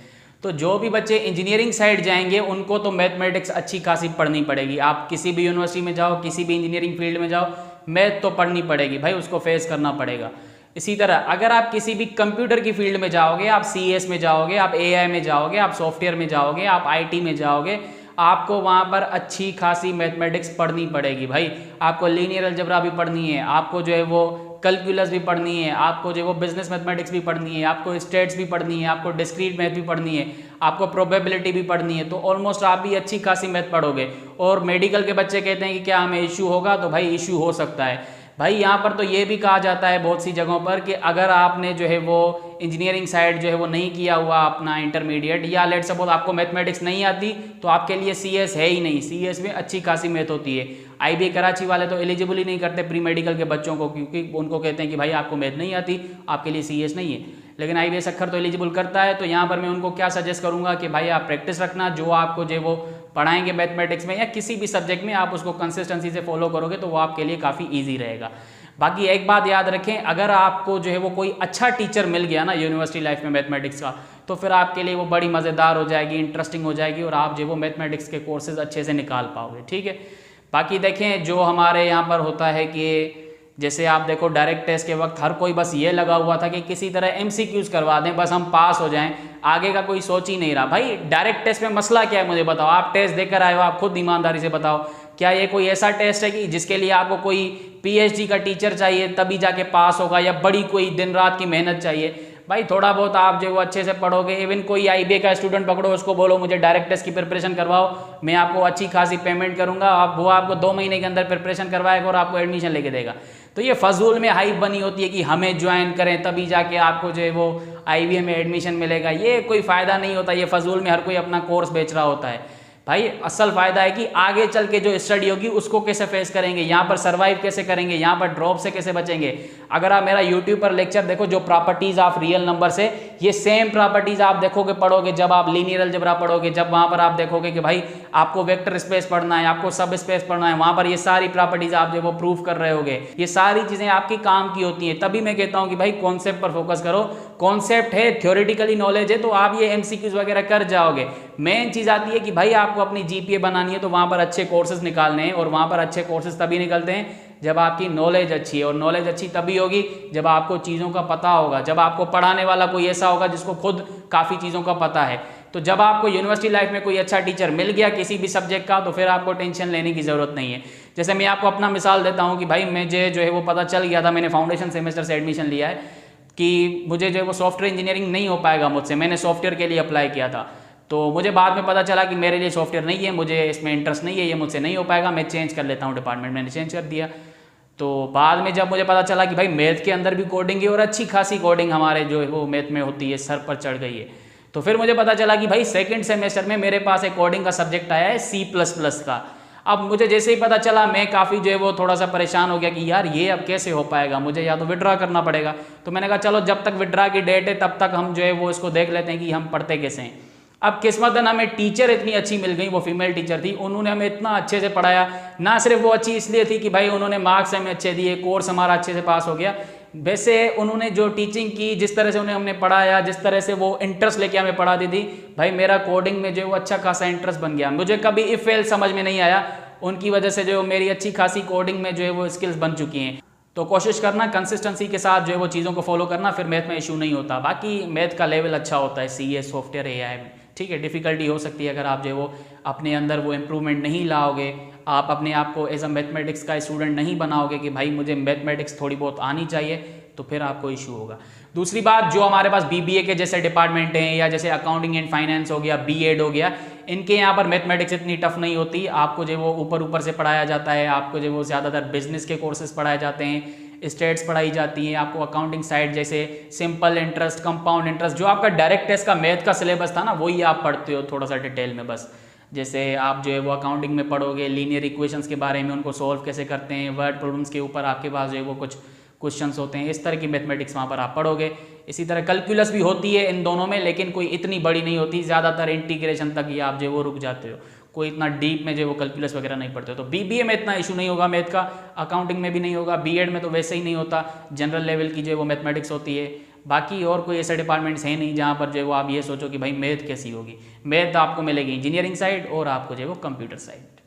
तो जो भी बच्चे इंजीनियरिंग साइड जाएंगे उनको तो मैथमेटिक्स अच्छी खासी पढ़नी पड़ेगी। आप किसी भी यूनिवर्सिटी में जाओ, किसी भी इंजीनियरिंग फील्ड में जाओ, मैथ तो पढ़नी पड़ेगी भाई, उसको फेस करना पड़ेगा। इसी तरह अगर आप किसी भी कंप्यूटर की फील्ड में जाओगे, आप CS में जाओगे, आप AI में जाओगे, आप सॉफ्टवेयर में जाओगे, आप IT में जाओगे, आपको वहाँ पर अच्छी खासी मैथमेटिक्स पढ़नी पड़ेगी भाई। आपको लीनियर अलजेब्रा भी पढ़नी है, आपको जो है वो कैलकुलस भी पढ़नी है, आपको जो है वो बिजनेस मैथमेटिक्स भी पढ़नी है, आपको स्टेट्स भी पढ़नी है, आपको डिस्क्रीट मैथ भी पढ़नी है, आपको प्रोबेबिलिटी भी पढ़नी है। तो ऑलमोस्ट आप भी अच्छी खासी मैथ पढ़ोगे। और मेडिकल के बच्चे कहते हैं कि क्या हमें इशू होगा, तो भाई इशू हो सकता है भाई। यहाँ पर तो ये भी कहा जाता है बहुत सी जगहों पर कि अगर आपने जो है वो इंजीनियरिंग साइड जो है वो नहीं किया हुआ अपना इंटरमीडिएट, या लेट सपोज आपको मैथमेटिक्स नहीं आती, तो आपके लिए CS है ही नहीं। CS में अच्छी खासी मैथ होती है। IBA कराची वाले तो एलिजिबल ही नहीं करते प्री मेडिकल के बच्चों को, क्योंकि उनको कहते हैं कि भाई आपको मैथ नहीं आती, आपके लिए CS नहीं है। लेकिन IBA सक्खर तो एलिजिबल करता है। तो यहाँ पर मैं उनको क्या सजेस्ट करूँगा कि भाई आप प्रैक्टिस रखना, जो आपको जो वो पढ़ाएंगे मैथमेटिक्स में या किसी भी सब्जेक्ट में, आप उसको कंसिस्टेंसी से फॉलो करोगे तो वो आपके लिए काफ़ी ईजी रहेगा। बाकी एक बात याद रखें, अगर आपको जो है वो कोई अच्छा टीचर मिल गया ना यूनिवर्सिटी लाइफ में मैथमेटिक्स का, तो फिर आपके लिए वो बड़ी मज़ेदार हो जाएगी, इंटरेस्टिंग हो जाएगी और आप जो वो मैथमेटिक्स के कोर्सेज अच्छे से निकाल पाओगे। ठीक है। बाकी देखें जो हमारे यहाँ पर होता है कि जैसे आप देखो डायरेक्ट टेस्ट के वक्त हर कोई बस ये लगा हुआ था कि किसी तरह MCQs करवा दें, बस हम पास हो जाएं, आगे का कोई सोच ही नहीं रहा। भाई डायरेक्ट टेस्ट में मसला क्या है मुझे बताओ, आप टेस्ट देकर आए हो, आप खुद ईमानदारी से बताओ, क्या ये कोई ऐसा टेस्ट है कि जिसके लिए आपको कोई PhD का टीचर चाहिए तभी जाके पास होगा, या बड़ी कोई दिन रात की मेहनत चाहिए? भाई थोड़ा बहुत आप जो वो अच्छे से पढ़ोगे, इवन कोई IBA का स्टूडेंट पकड़ो, उसको बोलो मुझे डायरेक्ट टेस्ट की प्रिपरेशन करवाओ, मैं आपको अच्छी खासी पेमेंट करूंगा, आप वो आपको 2 महीने के अंदर प्रिपरेशन करवाएगा और आपको एडमिशन लेके देगा। तो ये फजूल में हाइप बनी होती है कि हमें ज्वाइन करें तभी जाके आपको जो है वो IBA में एडमिशन मिलेगा। ये कोई फ़ायदा नहीं होता, ये फजूल में हर कोई अपना कोर्स बेच रहा होता है। भाई असल फ़ायदा है कि आगे चल के जो स्टडी होगी उसको कैसे फेस करेंगे, यहाँ पर सर्वाइव कैसे करेंगे, यहाँ पर ड्रॉप से कैसे बचेंगे। अगर आप मेरा यूट्यूब पर लेक्चर देखो, जो प्रॉपर्टीज़ ऑफ रियल नंबर से, ये सेम प्रॉपर्टीज़ आप देखोगे पढ़ोगे जब आप लीनियर अलजेब्रा पढ़ोगे, जब वहाँ पर आप देखोगे कि भाई आपको वेक्टर स्पेस पढ़ना है, आपको सब स्पेस पढ़ना है, वहाँ पर ये सारी प्रॉपर्टीज़ आप जो वो प्रूव कर रहे होगे। ये सारी चीज़ें आपकी काम की होती हैं। तभी मैं कहता हूँ कि भाई कॉन्सेप्ट पर फोकस करो। कॉन्सेप्ट है, थ्योरेटिकली नॉलेज है, तो आप ये MCQs वगैरह कर जाओगे। मेन चीज़ आती है कि भाई आपको अपनी GPA बनानी है, तो वहाँ पर अच्छे कोर्सेज निकालने हैं, और वहाँ पर अच्छे कोर्सेज तभी निकलते हैं जब आपकी नॉलेज अच्छी है। और नॉलेज अच्छी तभी होगी जब आपको चीज़ों का पता होगा, जब आपको पढ़ाने वाला कोई ऐसा होगा जिसको खुद काफ़ी चीज़ों का पता है। तो जब आपको यूनिवर्सिटी लाइफ में कोई अच्छा टीचर मिल गया किसी भी सब्जेक्ट का, तो फिर आपको टेंशन लेने की ज़रूरत नहीं है। जैसे मैं आपको अपना मिसाल देता हूँ कि भाई मुझे जो है वो पता चल गया था, मैंने फाउंडेशन सेमेस्टर से एडमिशन लिया है कि मुझे जो है वो सॉफ्टवेयर इंजीनियरिंग नहीं हो पाएगा मुझसे, मैंने सॉफ्टवेयर के लिए अप्लाई किया था। तो मुझे बाद में पता चला कि मेरे लिए सॉफ्टवेयर नहीं है, मुझे इसमें इंटरेस्ट नहीं है, ये मुझसे नहीं हो पाएगा, मैं चेंज कर लेता हूँ डिपार्टमेंट। मैंने चेंज कर दिया। तो बाद में जब मुझे पता चला कि भाई मैथ के अंदर भी कोडिंग है और अच्छी खासी कोडिंग हमारे जो है वो मैथ में होती है, सर पर चढ़ गई है, तो फिर मुझे पता चला कि भाई सेकंड सेमेस्टर में मेरे पास एक कोडिंग का सब्जेक्ट आया है C++ का। अब मुझे जैसे ही पता चला मैं काफ़ी जो है वो थोड़ा सा परेशान हो गया कि यार ये अब कैसे हो पाएगा, मुझे या तो विड्रा करना पड़ेगा। तो मैंने कहा चलो जब तक विड्रा की डेट है तब तक हम जो है वो इसको देख लेते हैं कि हम पढ़ते कैसे हैं। अब किस्मतन हमें टीचर इतनी अच्छी मिल गई, वो फीमेल टीचर थी, उन्होंने हमें इतना अच्छे से पढ़ाया। ना सिर्फ वो अच्छी इसलिए थी कि भाई उन्होंने मार्क्स हमें अच्छे दिए, कोर्स हमारा अच्छे से पास हो गया, वैसे उन्होंने जो टीचिंग की, जिस तरह से उन्हें हमने पढ़ाया, जिस तरह से वो इंटरेस्ट लेके हमें पढ़ाती थी, भाई मेरा कोडिंग में जो वो अच्छा खासा इंटरेस्ट बन गया। मुझे कभी इफ फेल समझ में नहीं आया, उनकी वजह से जो मेरी अच्छी खासी कोडिंग में जो है वो स्किल्स बन चुकी हैं। तो कोशिश करना कंसिस्टेंसी के साथ जो है वो चीज़ों को फॉलो करना, फिर मैथ में इशू नहीं होता। बाकी मैथ का लेवल अच्छा होता है CS, सॉफ्टवेयर, AI में। ठीक है, डिफ़िकल्टी हो सकती है अगर आप जो है वो अपने अंदर वो इम्प्रूवमेंट नहीं लाओगे, आप अपने आप को एज अ मैथमेटिक्स का स्टूडेंट नहीं बनाओगे कि भाई मुझे मैथमेटिक्स थोड़ी बहुत आनी चाहिए, तो फिर आपको इशू होगा। दूसरी बात, जो हमारे पास बीबीए के जैसे डिपार्टमेंट हैं या जैसे अकाउंटिंग एंड फाइनेंस हो गया, बीएड हो गया, इनके यहाँ पर मैथमेटिक्स इतनी टफ नहीं होती। आपको जो वो ऊपर ऊपर से पढ़ाया जाता है, आपको जो वो ज़्यादातर बिजनेस के कोर्सेज पढ़ाए जाते हैं, स्टेट्स पढ़ाई जाती हैं, आपको अकाउंटिंग साइड जैसे सिंपल इंटरेस्ट, कंपाउंड इंटरेस्ट, जो आपका डायरेक्ट टेस्ट का मैथ का सिलेबस था ना, वही आप पढ़ते हो थोड़ा सा डिटेल में बस। जैसे आप जो है वो अकाउंटिंग में पढ़ोगे लीनियर इक्वेशंस के बारे में, उनको सॉल्व कैसे करते हैं, वर्ड प्रॉब्लम्स के ऊपर आपके पास जो है वो कुछ क्वेश्चंस होते हैं, इस तरह की मैथमेटिक्स वहाँ पर आप पढ़ोगे। इसी तरह कैलकुलस भी होती है इन दोनों में, लेकिन कोई इतनी बड़ी नहीं होती, ज़्यादातर इंटीग्रेशन तक ही आप जो है वो रुक जाते हो, कोई इतना डीप में जो वो कैलकुलस वगैरह नहीं पढ़ते हो। तो बीबीए में इतना इशू नहीं होगा मैथ का, अकाउंटिंग में भी नहीं होगा, बीएड में तो वैसे ही नहीं होता, जनरल लेवल की जो है वो मैथमेटिक्स होती है। बाकी और कोई ऐसे डिपार्टमेंट्स हैं नहीं जहाँ पर जो है वो आप ये सोचो कि भाई मैथ कैसी होगी। मैथ आपको मिलेगी इंजीनियरिंग साइड और आपको जो है वो कंप्यूटर साइड।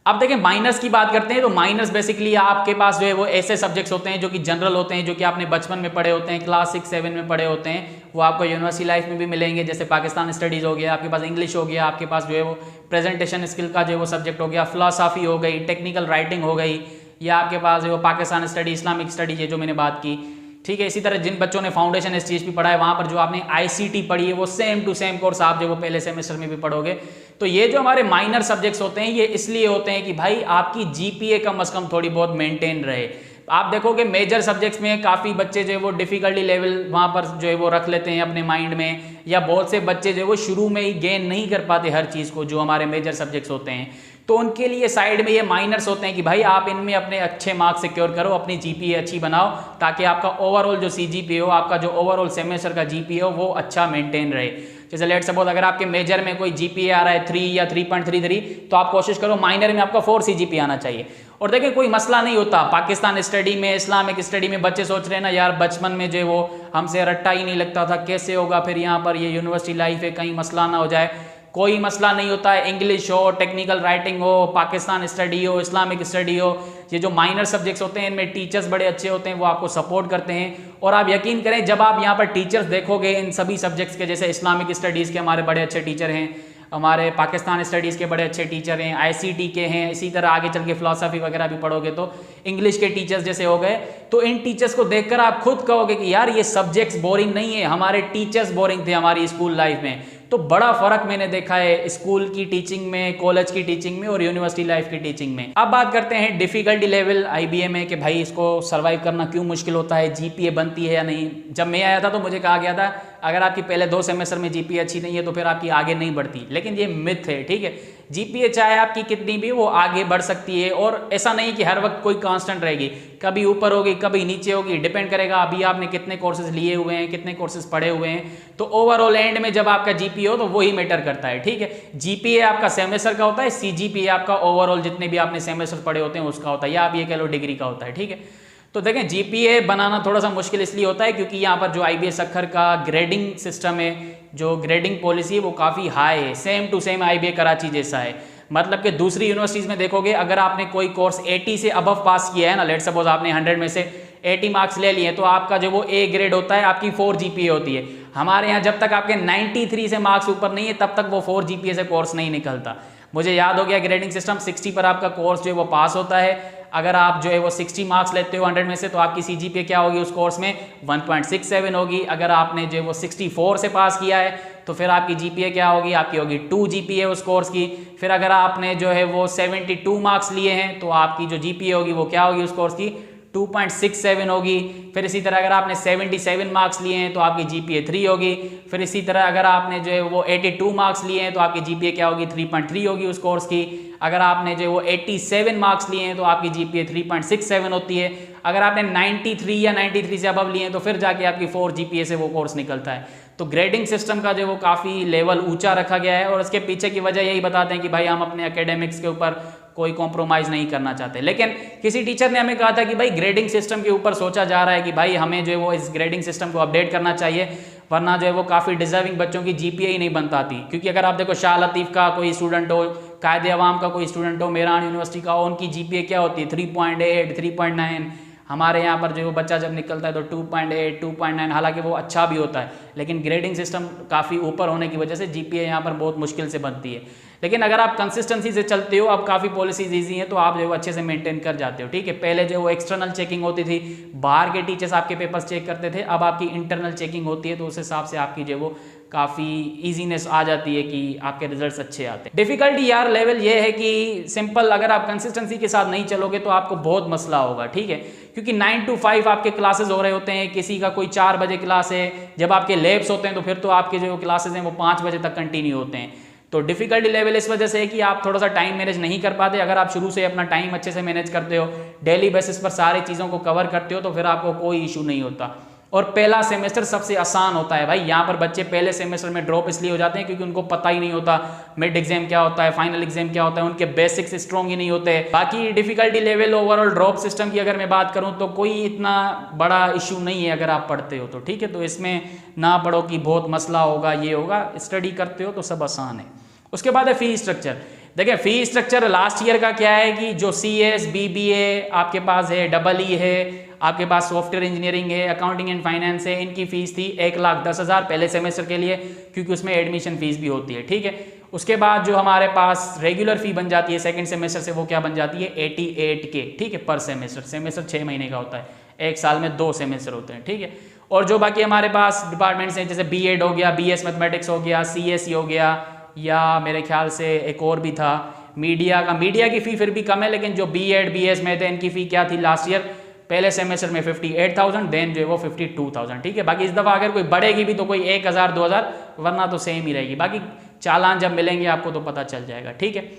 अब देखें माइनर्स की बात करते हैं, तो माइनर्स बेसिकली आपके पास जो है वो ऐसे सब्जेक्ट्स होते हैं जो कि जनरल होते हैं, जो कि आपने बचपन में पढ़े होते हैं, क्लास 6-7 में पढ़े होते हैं, वो आपको यूनिवर्सिटी लाइफ में भी मिलेंगे। जैसे पाकिस्तान स्टडीज़ हो गया, आपके पास इंग्लिश हो गया, आपके पास जो है वो प्रेजेंटेशन स्किल का जो है वो सब्जेक्ट हो गया, फिलॉसफी हो गई, टेक्निकल राइटिंग हो गई, या आपके पास जो पाकिस्तान स्टडी, इस्लामिक स्टडी, ये जो मैंने बात की, ठीक है। इसी तरह जिन बच्चों ने फाउंडेशन इस चीज़ भी पढ़ा है, वहाँ पर जो आपने आईसीटी पढ़ी है वो सेम टू सेम कोर्स आप जो वो पहले सेमेस्टर में भी पढ़ोगे। तो ये जो हमारे माइनर सब्जेक्ट्स होते हैं, ये इसलिए होते हैं कि भाई आपकी जीपीए कम से कम थोड़ी बहुत मेंटेन रहे। आप देखोगे मेजर सब्जेक्ट्स में काफ़ी बच्चे जो है वो डिफिकल्टी लेवल वहाँ पर जो है वो रख लेते हैं अपने माइंड में, या बहुत से बच्चे जो है वो शुरू में ही गेन नहीं कर पाते हर चीज़ को, जो हमारे मेजर सब्जेक्ट्स होते हैं। तो उनके लिए साइड में ये माइनर्स होते हैं कि भाई आप इनमें अपने अच्छे मार्क्स सिक्योर करो, अपनी जीपीए अच्छी बनाओ, ताकि आपका ओवरऑल जो सीजीपीए हो, आपका जो ओवरऑल सेमेस्टर का जीपीए हो, वो अच्छा मेंटेन रहे। जैसे लेट सपोज अगर आपके मेजर में कोई जीपीए आ रहा है 3 या 3.33, तो आप कोशिश करो माइनर में आपका 4 सीजीपीए आना चाहिए। और देखिए कोई मसला नहीं होता, पाकिस्तान स्टडी में, इस्लामिक स्टडी में बच्चे सोच रहे हैं ना यार बचपन में जो वो हमसे रट्टा ही नहीं लगता था, कैसे होगा फिर यहाँ पर ये यूनिवर्सिटी लाइफ है, कहीं मसला ना हो जाए। कोई मसला नहीं होता है, इंग्लिश हो, टेक्निकल राइटिंग हो, पाकिस्तान स्टडी हो, इस्लामिक स्टडी हो, ये जो माइनर सब्जेक्ट्स होते हैं इनमें टीचर्स बड़े अच्छे होते हैं, वो आपको सपोर्ट करते हैं। और आप यकीन करें जब आप यहाँ पर टीचर्स देखोगे इन सभी सब्जेक्ट्स के, जैसे इस्लामिक स्टडीज़ के हमारे बड़े अच्छे टीचर हैं, हमारे पाकिस्तान स्टडीज़ के बड़े अच्छे टीचर हैं, आईसीटी के हैं, इसी तरह आगे चल के फिलॉसफी वगैरह भी पढ़ोगे तो इंग्लिश के टीचर्स जैसे हो गए। तो इन टीचर्स को देखकर आप खुद कहोगे कि यार ये सब्जेक्ट्स बोरिंग नहीं है, हमारे टीचर्स बोरिंग थे हमारी स्कूल लाइफ में। तो बड़ा फर्क मैंने देखा है स्कूल की टीचिंग में, कॉलेज की टीचिंग में और यूनिवर्सिटी लाइफ की टीचिंग में। अब बात करते हैं डिफिकल्टी लेवल आईबीए में कि भाई इसको सर्वाइव करना क्यों मुश्किल होता है, जीपीए बनती है या नहीं। जब मैं आया था तो मुझे कहा गया था अगर आपकी पहले 2 सेमेस्टर में जीपीए अच्छी नहीं है तो फिर आपकी आगे नहीं बढ़ती, लेकिन ये मिथ है, ठीक है। जीपीए चाहे आपकी कितनी भी वो आगे बढ़ सकती है, और ऐसा नहीं कि हर वक्त कोई कांस्टेंट रहेगी, कभी ऊपर होगी कभी नीचे होगी, डिपेंड करेगा अभी आपने कितने कोर्सेज लिए हुए हैं, कितने कोर्सेज पढ़े हुए हैं। तो ओवरऑल एंड में जब आपका जीपीए हो तो वही मैटर करता है, ठीक है। जीपीए आपका सेमेस्टर का होता है, सीजीपीए आपका ओवरऑल जितने भी आपने सेमेस्टर पढ़े होते हैं उसका होता है, या आप ये कह लो डिग्री का होता है, ठीक है। तो देखें जीपीए बनाना थोड़ा सा मुश्किल इसलिए होता है क्योंकि यहाँ पर जो आईबीएस अक्खर का ग्रेडिंग सिस्टम है, जो ग्रेडिंग पॉलिसी है वो काफ़ी हाई है, same to same IBA Karachi जैसा है। मतलब कि दूसरी यूनिवर्सिटीज़ में देखोगे अगर आपने कोई कोर्स 80 से अबव पास किया है ना, लेट सपोज आपने 100 में से 80 मार्क्स ले लिए, तो आपका जो वो ए ग्रेड होता है, आपकी 4 जीपीए होती है। हमारे यहाँ जब तक आपके 93 से मार्क्स ऊपर नहीं है तब तक वो 4 जीपीए से कोर्स नहीं निकलता। मुझे याद हो गया ग्रेडिंग सिस्टम 60 पर आपका कोर्स जो है वो पास होता है। अगर आप जो है वो 60 मार्क्स लेते हो 100 में से तो आपकी सीजीपीए क्या होगी उस कोर्स में 1.67 होगी। अगर आपने जो है वो 64 से पास किया है तो फिर आपकी जीपीए क्या होगी, आपकी होगी 2 जीपीए उस कोर्स की। फिर अगर आपने जो है वो 72 मार्क्स लिए हैं तो आपकी जो जीपीए होगी वो क्या होगी उस कोर्स की 2.67 होगी। फिर इसी तरह अगर आपने 77 मार्क्स लिए हैं तो आपकी जीपीए 3 होगी। फिर इसी तरह अगर आपने जो है वो 82 मार्क्स लिए हैं तो आपकी जीपीए क्या होगी 3.3 होगी उस कोर्स की। अगर आपने जो है वो 87 मार्क्स लिए हैं तो आपकी जीपीए 3.67 होती है। अगर आपने 93 या 93 से अबव लिए हैं तो फिर जाके आपकी 4 जीपीए से वो कोर्स निकलता है। तो ग्रेडिंग सिस्टम का जो वो काफ़ी लेवल ऊंचा रखा गया है, और इसके पीछे की वजह यही बताते हैं कि भाई हम अपने एकेडमिक्स के ऊपर कोई कॉम्प्रोमाइज़ नहीं करना चाहते। लेकिन किसी टीचर ने हमें कहा था कि भाई ग्रेडिंग सिस्टम के ऊपर सोचा जा रहा है कि भाई हमें जो है वो इस ग्रेडिंग सिस्टम को अपडेट करना चाहिए, वरना जो है वो काफ़ी डिजर्विंग बच्चों की जीपीए ही नहीं बन पाती। क्योंकि अगर आप देखो शाह लतीफ़ का कोई स्टूडेंट हो, कायदे अवाम का कोई स्टूडेंट हो, मेरान यूनिवर्सिटी का हो, उनकी जीपीए क्या होती है 3.8 3.9। हमारे यहाँ पर जो वो बच्चा जब निकलता है तो 2.8 2.9, हालांकि वो अच्छा भी होता है, लेकिन ग्रेडिंग सिस्टम काफ़ी ऊपर होने की वजह से जीपीए यहाँ पर बहुत मुश्किल से बनती है। लेकिन अगर आप कंसिस्टेंसी से चलते हो, अब काफ़ी पॉलिसीज ईजी हैं तो आप जो है अच्छे से मेंटेन कर जाते हो, ठीक है। पहले जो वो एक्सटर्नल चेकिंग होती थी, बाहर के टीचर्स आपके पेपर्स चेक करते थे, अब आपकी इंटरनल चेकिंग होती है, तो उस हिसाब से आपकी जो वो काफ़ी ईजीनेस आ जाती है कि आपके रिजल्ट्स अच्छे आते हैं। डिफिकल्टी यार लेवल ये है कि सिंपल अगर आप कंसिस्टेंसी के साथ नहीं चलोगे तो आपको बहुत मसला होगा, ठीक है, क्योंकि 9 to 5 आपके क्लासेस हो रहे होते हैं, किसी का कोई 4 बजे क्लास है, जब आपके लैब्स होते हैं तो फिर तो आपके जो क्लासेस हैं वो 5 बजे तक कंटिन्यू होते हैं। तो डिफिकल्टी लेवल इस वजह से है कि आप थोड़ा सा टाइम मैनेज नहीं कर पाते। अगर आप शुरू से अपना टाइम अच्छे से मैनेज करते हो, डेली बेसिस पर सारी चीज़ों को कवर करते हो, तो फिर आपको कोई इशू नहीं होता। और पहला सेमेस्टर सबसे आसान होता है भाई। यहाँ पर बच्चे पहले सेमेस्टर में ड्रॉप इसलिए हो जाते हैं क्योंकि उनको पता ही नहीं होता मिड एग्जाम क्या होता है, फाइनल एग्जाम क्या होता है, उनके बेसिक्स स्ट्रॉन्ग ही नहीं होते। बाकी difficulty level overall drop system की अगर मैं बात करूँ तो कोई इतना बड़ा इशू नहीं है अगर आप पढ़ते हो तो, ठीक है। तो इसमें ना पढ़ो कि बहुत मसला होगा, ये होगा, स्टडी करते हो तो सब आसान है। उसके बाद है फी स्ट्रक्चर। देखिए फी स्ट्रक्चर लास्ट ईयर का क्या है कि जो CS, BBA आपके पास है, EE है, आपके पास सॉफ्टवेयर इंजीनियरिंग है, अकाउंटिंग एंड फाइनेंस है, इनकी फीस थी 1,10,000 पहले सेमेस्टर के लिए, क्योंकि उसमें एडमिशन फीस भी होती है, ठीक है। उसके बाद जो हमारे पास रेगुलर फी बन जाती है सेकंड सेमेस्टर से, वो क्या बन जाती है 88K, ठीक है, पर सेमेस्टर। सेमेस्टर 6 महीने का होता है, एक साल में 2 सेमेस्टर होते हैं, ठीक है। और जो बाकी हमारे पास डिपार्टमेंट्स हैं जैसे B.Ed हो गया, BS मैथमेटिक्स हो गया, CSE हो गया, या मेरे ख्याल से एक और भी था मीडिया की फ़ी फिर भी कम है, लेकिन जो B.Ed BS में थे इनकी फ़ी क्या थी लास्ट ईयर पहले सेमेस्टर में 58,000, देन जो है वो 52,000, ठीक है। बाकी इस दफ़ा अगर कोई बढ़ेगी भी तो कोई 1,000 2,000, वरना तो सेम ही रहेगी। बाकी चालान जब मिलेंगे आपको तो पता चल जाएगा, ठीक है।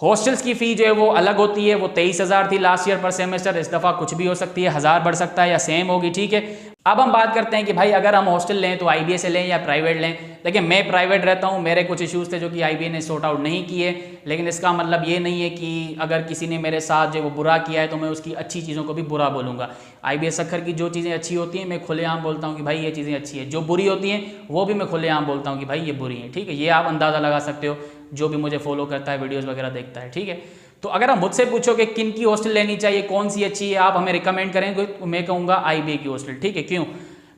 हॉस्टल्स की फ़ी जो है वो अलग होती है, वो 23,000 थी लास्ट ईयर पर सेमेस्टर, इस दफ़ा कुछ भी हो सकती है, 1,000 बढ़ सकता है या सेम होगी, ठीक है। अब हम बात करते हैं कि भाई अगर हम हॉस्टल लें तो IBA से लें या प्राइवेट लें। देखिए मैं प्राइवेट रहता हूँ, मेरे कुछ इश्यूज़ थे जो कि IBA ने सॉर्ट आउट नहीं किए, लेकिन इसका मतलब ये नहीं है कि अगर किसी ने मेरे साथ जो वो बुरा किया है तो मैं उसकी अच्छी चीज़ों को भी बुरा बोलूँगा। IBA सखर की जो चीज़ें अच्छी होती हैं मैं खुलेआम बोलता हूँ कि भाई ये चीज़ें अच्छी है, जो बुरी होती हैं वो भी मैं खुलेआम बोलता हूँ कि भाई ये बुरी हैं, ठीक है। ये आप अंदाज़ा लगा सकते हो जो भी मुझे फॉलो करता है, वीडियोज़ वगैरह देखता है, ठीक है। तो अगर आप मुझसे पूछो कि किन की हॉस्टल लेनी चाहिए, कौन सी अच्छी है, आप हमें रिकमेंड करेंगे तो मैं कहूँगा IBA की हॉस्टल, ठीक है। क्यों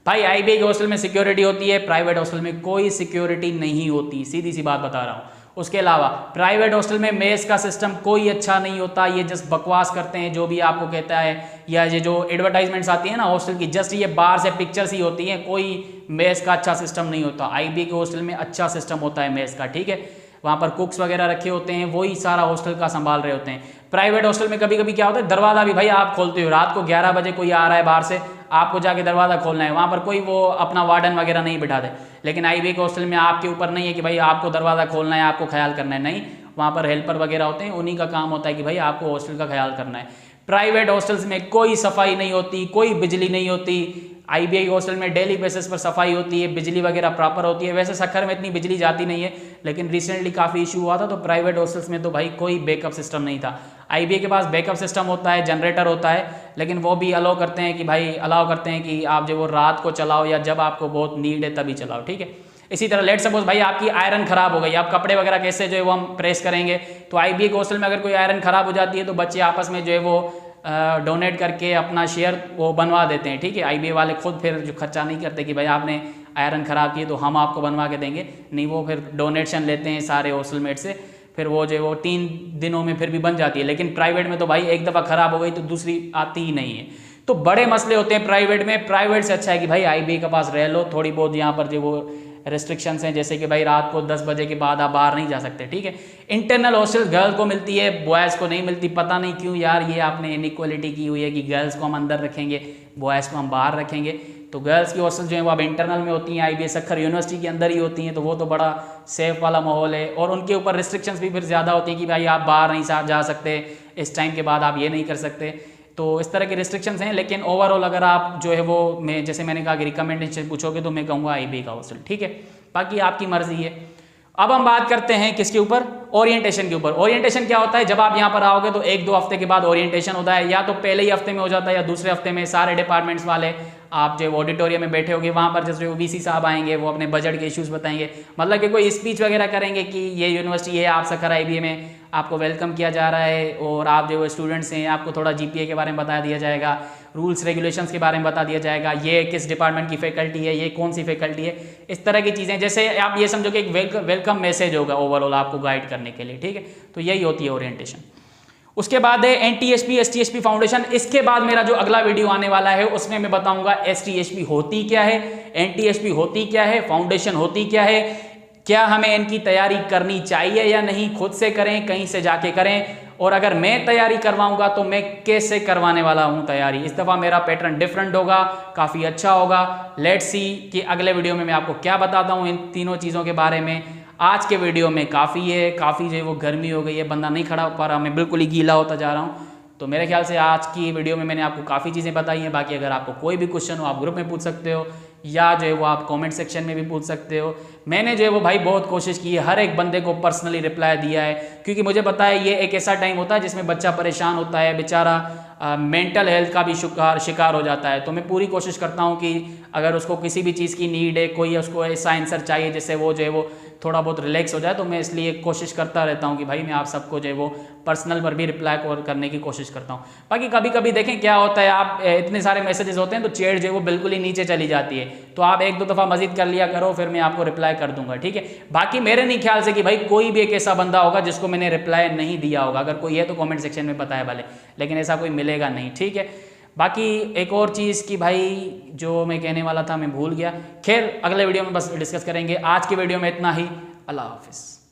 भाई? IBA की हॉस्टल में सिक्योरिटी होती है, प्राइवेट हॉस्टल में कोई सिक्योरिटी नहीं होती, सीधी सी बात बता रहा हूँ। उसके अलावा प्राइवेट हॉस्टल में मेस का सिस्टम कोई अच्छा नहीं होता, ये जस्ट बकवास करते हैं जो भी आपको कहता है, या ये जो एडवर्टाइजमेंट्स आती है ना हॉस्टल की, जस्ट ये बाहर से पिक्चर्स ही होती हैं, कोई मेस का अच्छा सिस्टम नहीं होता। IBA के हॉस्टल में अच्छा सिस्टम होता है मेस का, ठीक है। वहाँ पर कुक्स वगैरह रखे होते हैं, वही सारा हॉस्टल का संभाल रहे होते हैं। प्राइवेट हॉस्टल में कभी कभी क्या होता है, दरवाज़ा भी भाई आप खोलते हो, रात को 11 बजे कोई आ रहा है बाहर से, आपको जाके दरवाज़ा खोलना है, वहाँ पर कोई वो अपना वार्डन वगैरह नहीं बिठा दे। लेकिन IBA के हॉस्टल में आपके ऊपर नहीं है कि भाई आपको दरवाज़ा खोलना है, आपको ख्याल करना है, नहीं, वहाँ पर हेल्पर वगैरह होते हैं, उन्हीं का काम होता है कि भाई आपको हॉस्टल का ख्याल करना है। प्राइवेट हॉस्टल्स में कोई सफाई नहीं होती, कोई बिजली नहीं होती। IBA के हॉस्टल में डेली बेसिस पर सफाई होती है, बिजली वगैरह प्रॉपर होती है। वैसे सखर में इतनी बिजली जाती नहीं है, लेकिन रिसेंटली काफ़ी इशू हुआ था, तो प्राइवेट हॉस्टल्स में तो भाई कोई बैकअप सिस्टम नहीं था। IBA के पास बैकअप सिस्टम होता है, जनरेटर होता है, लेकिन वो भी अलाउ करते हैं कि आप जो वो रात को चलाओ या जब आपको बहुत नीड है तभी चलाओ, ठीक है। इसी तरह लेट सपोज भाई आपकी आयरन खराब हो गई, आप कपड़े वगैरह कैसे जो है वो हम प्रेस करेंगे, तो IBA के हॉस्टल में अगर कोई आयरन खराब हो जाती है तो बच्चे आपस में जो है वो डोनेट करके अपना शेयर वो बनवा देते हैं, ठीक है। IBA वाले खुद फिर जो खर्चा नहीं करते कि भाई आपने आयरन ख़राब की तो हम आपको बनवा के देंगे, नहीं, वो फिर डोनेशन लेते हैं सारे हॉस्टलमेट से, फिर वो जो वो 3 दिनों में फिर भी बन जाती है। लेकिन प्राइवेट में तो भाई एक दफ़ा ख़राब हो गई तो दूसरी आती ही नहीं है, तो बड़े मसले होते हैं प्राइवेट में। प्राइवेट से अच्छा है कि भाई IBA के पास रह लो। थोड़ी बहुत यहाँ पर जो वो रेस्ट्रिक्शंस हैं, जैसे कि भाई रात को 10 बजे के बाद आप बाहर नहीं जा सकते, ठीक है। इंटरनल हॉस्टल गर्ल्स को मिलती है, बॉयज़ को नहीं मिलती, पता नहीं क्यों यार, ये आपने इनइक्वालिटी की हुई है कि गर्ल्स को हम अंदर रखेंगे, बॉयज़ को हम बाहर रखेंगे। तो गर्ल्स की हॉस्टल जो है वो अब इंटरनल में होती हैं, IBA सखर यूनिवर्सिटी के अंदर ही होती हैं, तो वो तो बड़ा सेफ वाला माहौल है। और उनके ऊपर रिस्ट्रिक्शंस भी फिर ज़्यादा होती हैं कि भाई आप बाहर नहीं जा सकते, इस टाइम के बाद आप ये नहीं कर सकते, तो इस तरह के रिस्ट्रिक्शंस हैं। लेकिन ओवरऑल अगर आप जो है वो जैसे मैंने कहा कि रिकमेंडेशन पूछोगे तो मैं कहूँगा IBA का हॉस्टल, ठीक है। बाकी आपकी मर्जी है। अब हम बात करते हैं किसके ऊपर, ओरिएंटेशन के ऊपर। ओरिएंटेशन क्या होता है, जब आप यहाँ पर आओगे तो 1-2 हफ्ते के बाद ओरिएंटेशन होता है, या तो पहले ही हफ्ते में हो जाता है या दूसरे हफ्ते में। सारे डिपार्टमेंट्स वाले आप जो ऑडिटोरियम में बैठे होगे, वहाँ पर जैसे VC साहब आएंगे, वो अपने बजट के इश्यूज़ बताएंगे, मतलब कि कोई स्पीच वगैरह करेंगे कि ये यूनिवर्सिटी है, आप सखर IBA में आपको वेलकम किया जा रहा है, और आप जो स्टूडेंट्स हैं आपको थोड़ा GPA के बारे में बता दिया जाएगा। रूल्स रेगुलेशंस के बारे में बता दिया जाएगा, ये किस डिपार्टमेंट की फैकल्टी है, ये कौन सी फैकल्टी है, इस तरह की चीज़ें। जैसे आप ये समझो कि एक वेलकम मैसेज होगा ओवरऑल आपको गाइड करने के लिए, ठीक है। तो यही होती है ओरिएंटेशन। उसके बाद है NTSP STSP फाउंडेशन। इसके बाद मेरा जो अगला वीडियो आने वाला है उसमें मैं बताऊंगा STSP होती क्या है, NTSP होती क्या है, फाउंडेशन होती क्या है, क्या हमें इनकी तैयारी करनी चाहिए या नहीं, खुद से करें, कहीं से जाके करें, और अगर मैं तैयारी करवाऊंगा तो मैं कैसे करवाने वाला हूं तैयारी। इस दफ़ा मेरा पैटर्न डिफरेंट होगा, काफ़ी अच्छा होगा। लेट्स सी कि अगले वीडियो में मैं आपको क्या बताता हूं इन तीनों चीज़ों के बारे में। आज के वीडियो में काफ़ी है, काफ़ी जो है वो गर्मी हो गई है, बंदा नहीं खड़ा हो पा रहा, मैं बिल्कुल ही गीला होता जा रहा हूँ। तो मेरे ख्याल से आज की वीडियो में मैंने आपको काफ़ी चीज़ें बताई हैं। बाकी अगर आपको कोई भी क्वेश्चन हो आप ग्रुप में पूछ सकते हो, या जो है वो आप कमेंट सेक्शन में भी पूछ सकते हो। मैंने जो है वो भाई बहुत कोशिश की है, हर एक बंदे को पर्सनली रिप्लाई दिया है, क्योंकि मुझे पता है ये एक ऐसा टाइम होता है जिसमें बच्चा परेशान होता है, बेचारा मेंटल हेल्थ का भी शिकार हो जाता है। तो मैं पूरी कोशिश करता हूँ कि अगर उसको किसी भी चीज़ की नीड है, कोई उसको ऐसा आंसर चाहिए जिससे वो जो है वो थोड़ा बहुत रिलैक्स हो जाए, तो मैं इसलिए कोशिश करता रहता हूँ कि भाई मैं आप सबको जो है वो पर्सनल पर भी रिप्लाई करने की कोशिश करता हूँ। बाकी कभी कभी देखें क्या होता है, आप इतने सारे मैसेजेस होते हैं तो चैट जो है वो बिल्कुल ही नीचे चली जाती है, तो आप एक दो दफ़ा मजीद कर लिया करो, फिर मैं आपको रिप्लाई कर दूंगा, ठीक है। बाकी मेरे नहीं ख्याल से कि भाई कोई भी एक ऐसा बंदा होगा जिसको मैंने रिप्लाई नहीं दिया होगा, अगर कोई है तो कमेंट सेक्शन में बताए भले, लेकिन ऐसा कोई मिलेगा नहीं, ठीक है। बाकी एक और चीज़ कि भाई जो मैं कहने वाला था मैं भूल गया, खैर अगले वीडियो में बस डिस्कस करेंगे। आज की वीडियो में इतना ही, अल्लाह हाफिज़।